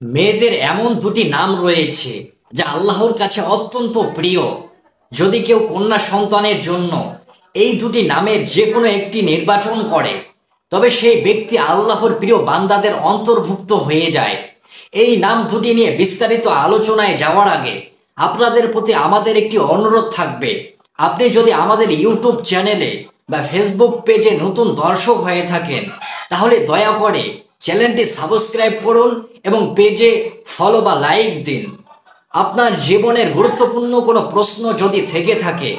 মেয়েদের এমন দুটি নাম রয়েছে যা আল্লাহর কাছে অত্যন্ত প্রিয়। যদি কেউ কন্যা সন্তানের জন্য এই দুটি নামের যে কোনো একটি নির্বাচন করে, তবে সেই ব্যক্তি আল্লাহর প্রিয় বান্দাদের অন্তর্ভুক্ত হয়ে যায়। এই নাম দুটি নিয়ে বিস্তারিত আলোচনায় যাওয়ার আগে আপনাদের প্রতি আমাদের একটি অনুরোধ থাকবে। আপনি যদি আমাদের ইউটিউব চ্যানেলে বা ফেসবুক পেজে নতুন দর্শক হয়ে থাকেন, তাহলে দয়া করে চ্যানেলটি সাবস্ক্রাইব করুন এবং পেজে ফলো বা লাইক দিন। আপনার জীবনের গুরুত্বপূর্ণ কোনো প্রশ্ন যদি থেকে থাকে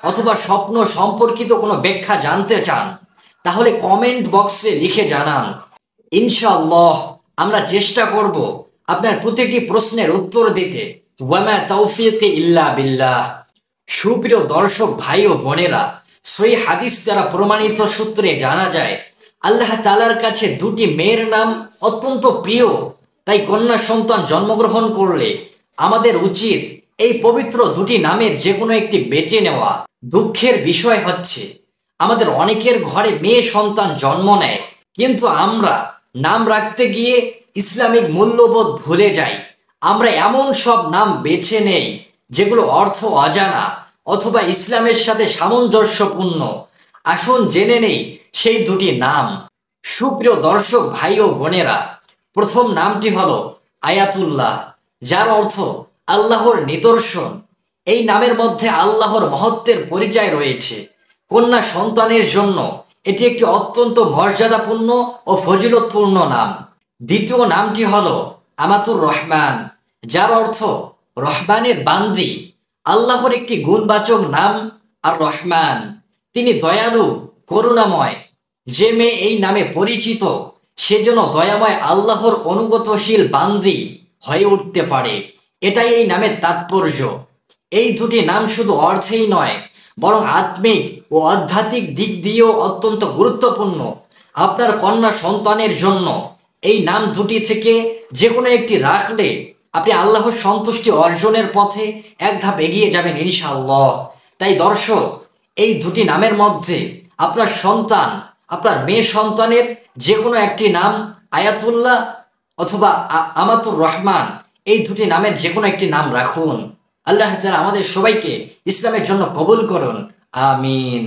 অথবা স্বপ্ন সম্পর্কিত কোনো ব্যাখ্যা জানতে চান, তাহলে কমেন্ট বক্সে লিখে জানান। ইনশাআল্লাহ আমরা চেষ্টা করব আপনার প্রতিটি প্রশ্নের উত্তর দিতে। ওয়ামা তৌফিক ইল্লা বিল্লাহ। সুপ্রিয় দর্শক ভাই ও বোনেরা, সহিহ হাদিস দ্বারা প্রমাণিত সূত্রে জানা যায় আল্লাহ তাআলার কাছে দুটি মেয়ের নাম অত্যন্ত প্রিয়। তাই কন্যা সন্তান জন্মগ্রহণ করলে আমাদের উচিত এই পবিত্র দুটি নামের যে কোনো একটি বেছে নেওয়া। দুঃখের বিষয় হচ্ছে আমাদের অনেকের ঘরে মেয়ে সন্তান জন্ম নেয়, কিন্তু আমরা নাম রাখতে গিয়ে ইসলামিক মূল্যবোধ ভুলে যাই। আমরা এমন সব নাম বেছে নেই যেগুলো অর্থ অজানা অথবা ইসলামের সাথে সামঞ্জস্যপূর্ণ। আসুন জেনে নেই সেই দুটি নাম। সুপ্রিয় দর্শক ভাই ও বোনেরা, প্রথম নামটি হলো আয়াতুল্লাহ, যার অর্থ আল্লাহর নিদর্শন। এই নামের মধ্যে আল্লাহর মহত্বের পরিচয় রয়েছে। কন্যা সন্তানের জন্য এটি একটি অত্যন্ত মর্যাদাপূর্ণ ও ফজিলতপূর্ণ নাম। দ্বিতীয় নামটি হলো আমাতুর রহমান, যার অর্থ রহমানের বান্দি। আল্লাহর একটি গুণবাচক নাম আর রহমান। তিনি দয়ালু, করুণাময়। যে মেয়ে এই নামে পরিচিত সেজন্য দয়াময় আল্লাহর অনুগতশীল বান্দি হয়ে উঠতে পারে। এটাই এই নামের তাৎপর্য। এই দুটি নাম শুধু অর্থেই নয়, বরং আত্মিক ও আধ্যাত্মিক দিক দিয়েও অত্যন্ত গুরুত্বপূর্ণ। আপনার কন্যা সন্তানের জন্য এই নাম দুটি থেকে যে কোনো একটি রাখলে আপনি আল্লাহর সন্তুষ্টি অর্জনের পথে এক ধাপ এগিয়ে যাবেন ইনশাআল্লাহ। তাই দর্শক, এই দুটি নামের মধ্যে আপনার সন্তান, আপনার মেয়ে সন্তানের যে কোনো একটি নাম আয়াতুল্লাহ অথবা আমাতুর রহমান, এই দুটি নামের যে কোনো একটি নাম রাখুন। আল্লাহ তাআলা আমাদের সবাইকে ইসলামের জন্য কবুল করুন। আমিন।